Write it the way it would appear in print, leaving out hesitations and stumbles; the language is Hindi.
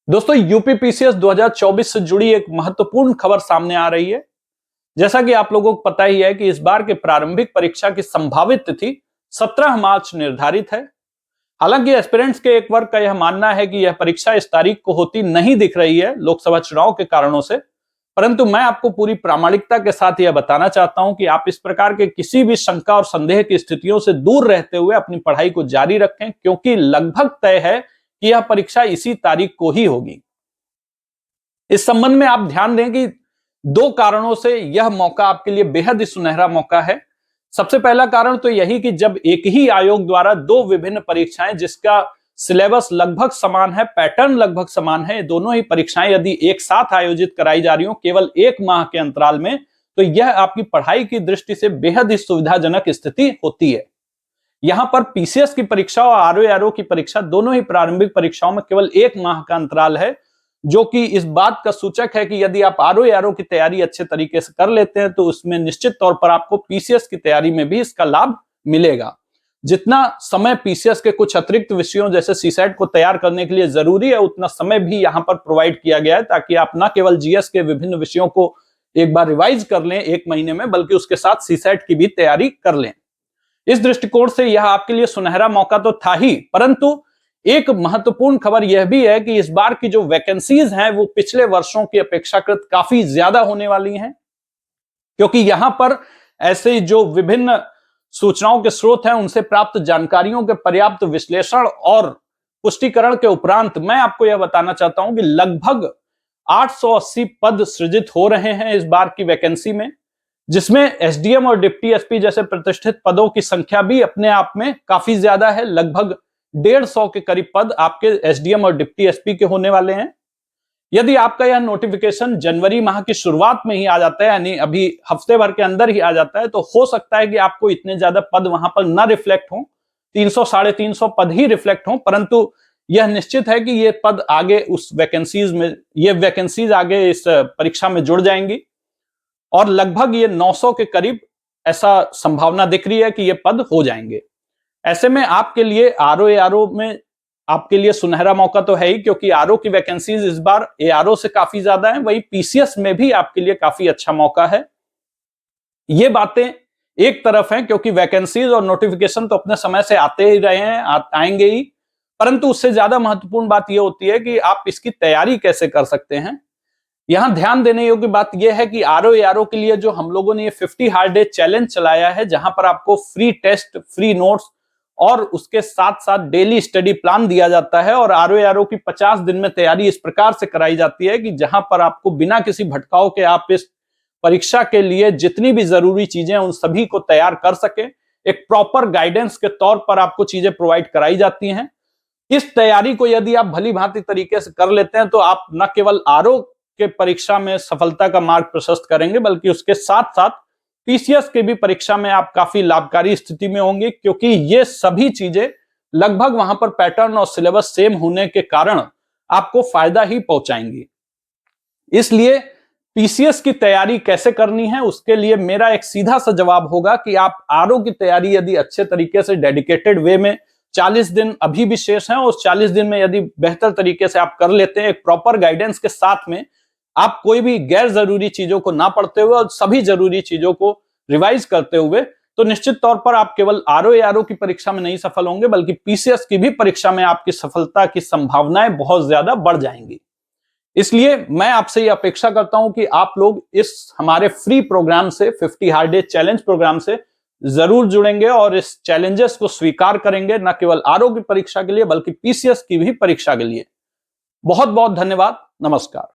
दोस्तों यूपी पीसीएस 2024 से जुड़ी एक महत्वपूर्ण खबर सामने आ रही है। जैसा कि आप लोगों को पता ही है कि इस बार के प्रारंभिक परीक्षा की संभावित तिथि 17 मार्च निर्धारित है। हालांकि एस्पिरेंट्स के एक वर्ग का यह मानना है कि यह परीक्षा इस तारीख को होती नहीं दिख रही है लोकसभा चुनाव के कारणों से। परंतु मैं आपको पूरी प्रामाणिकता के साथ यह बताना चाहता हूं कि आप इस प्रकार के किसी भी शंका और संदेह की स्थितियों से दूर रहते हुए अपनी पढ़ाई को जारी रखें, क्योंकि लगभग तय है कि यह परीक्षा इसी तारीख को ही होगी। इस संबंध में आप ध्यान दें कि दो कारणों से यह मौका आपके लिए बेहद ही सुनहरा मौका है। सबसे पहला कारण तो यही कि जब एक ही आयोग द्वारा दो विभिन्न परीक्षाएं जिसका सिलेबस लगभग समान है, पैटर्न लगभग समान है, दोनों ही परीक्षाएं यदि एक साथ आयोजित कराई जा रही हो केवल एक माह के अंतराल में, तो यह आपकी पढ़ाई की दृष्टि से बेहद ही सुविधाजनक स्थिति होती है। यहां पर पीसीएस की परीक्षा और आरओ की परीक्षा दोनों ही प्रारंभिक परीक्षाओं में केवल एक माह का अंतराल है, जो कि इस बात का सूचक है कि यदि आप आरओ की तैयारी अच्छे तरीके से कर लेते हैं तो उसमें निश्चित तौर पर आपको पीसीएस की तैयारी में भी इसका लाभ मिलेगा। जितना समय पीसीएस के कुछ अतिरिक्त विषयों जैसे सीसैट को तैयार करने के लिए जरूरी है, उतना समय भी यहां पर प्रोवाइड किया गया है, ताकि आप न केवल जीएस के विभिन्न विषयों को एक बार रिवाइज कर लें एक महीने में, बल्कि उसके साथ सीसैट की भी तैयारी कर लें। इस दृष्टिकोण से यह आपके लिए सुनहरा मौका तो था ही, परंतु एक महत्वपूर्ण खबर यह भी है कि इस बार की जो वैकेंसीज हैं वो पिछले वर्षों की अपेक्षाकृत काफी ज्यादा होने वाली हैं, क्योंकि यहां पर ऐसे जो विभिन्न सूचनाओं के स्रोत हैं उनसे प्राप्त जानकारियों के पर्याप्त विश्लेषण और पुष्टिकरण के उपरांत मैं आपको यह बताना चाहता हूं कि लगभग 880 पद सृजित हो रहे हैं इस बार की वैकेंसी में, जिसमें एसडीएम और डिप्टी एसपी जैसे प्रतिष्ठित पदों की संख्या भी अपने आप में काफी ज्यादा है। लगभग 150 के करीब पद आपके एसडीएम और डिप्टी एसपी के होने वाले हैं। यदि आपका यह नोटिफिकेशन जनवरी माह की शुरुआत में ही आ जाता है, यानी अभी हफ्ते भर के अंदर ही आ जाता है, तो हो सकता है कि आपको इतने ज्यादा पद वहां पर न रिफ्लेक्ट हो, 300 साढ़े 300 पद ही रिफ्लेक्ट हो, परंतु यह निश्चित है कि ये पद आगे उस वैकेंसीज में, ये वैकेंसीज आगे इस परीक्षा में जुड़ जाएंगी और लगभग ये 900 के करीब ऐसा संभावना दिख रही है कि ये पद हो जाएंगे। ऐसे में आपके लिए आरओ में आपके लिए सुनहरा मौका तो है ही, क्योंकि आरओ की वैकेंसीज इस बार एआरओ से काफी ज्यादा है, वही पीसीएस में भी आपके लिए काफी अच्छा मौका है। ये बातें एक तरफ हैं, क्योंकि वैकेंसीज और नोटिफिकेशन तो अपने समय से आते ही रहे हैं, आएंगे ही, परंतु उससे ज्यादा महत्वपूर्ण बात यह होती है कि आप इसकी तैयारी कैसे कर सकते हैं। यहां ध्यान देने योग्य बात यह है कि आरओ के लिए जो हम लोगों ने ये 50 हार्ड डे चैलेंज चलाया है, जहां पर आपको फ्री टेस्ट, फ्री नोट्स और उसके साथ साथ डेली स्टडी प्लान दिया जाता है, और आरओ की 50 दिन में तैयारी इस प्रकार से कराई जाती है कि जहां पर आपको बिना किसी भटकाव के आप इस परीक्षा के लिए जितनी भी जरूरी चीजें उन सभी को तैयार कर सके, एक प्रॉपर गाइडेंस के तौर पर आपको चीजें प्रोवाइड कराई जाती हैं। इस तैयारी को यदि आप भली भांति तरीके से कर लेते हैं तो आप न केवल आरओ के परीक्षा में सफलता का मार्ग प्रशस्त करेंगे, बल्कि उसके साथ साथ पीसीएस की भी परीक्षा में आप काफी लाभकारी स्थिति में होंगे, क्योंकि ये सभी चीजें लगभग वहां पर पैटर्न और सिलेबस सेम होने के कारण आपको फायदा ही पहुंचाएंगी। इसलिए पीसीएस की तैयारी कैसे करनी है, उसके लिए मेरा एक सीधा सा जवाब होगा कि आप आरओ की तैयारी यदि अच्छे तरीके से डेडिकेटेड वे में 40 दिन अभी भी शेष हैं, उस 40 दिन में यदि बेहतर तरीके से आप कर लेते हैं, एक प्रॉपर गाइडेंस के साथ में, आप कोई भी गैर जरूरी चीजों को ना पढ़ते हुए और सभी जरूरी चीजों को रिवाइज करते हुए, तो निश्चित तौर पर आप केवल आरओ की परीक्षा में नहीं सफल होंगे, बल्कि पीसीएस की भी परीक्षा में आपकी सफलता की संभावनाएं बहुत ज्यादा बढ़ जाएंगी। इसलिए मैं आपसे यह अपेक्षा करता हूं कि आप लोग इस हमारे फ्री प्रोग्राम से, 50 हार्ड डे चैलेंज प्रोग्राम से जरूर जुड़ेंगे और इस चैलेंजेस को स्वीकार करेंगे, न केवल आरओ की परीक्षा के लिए बल्कि पीसीएस की भी परीक्षा के लिए। बहुत बहुत धन्यवाद। नमस्कार।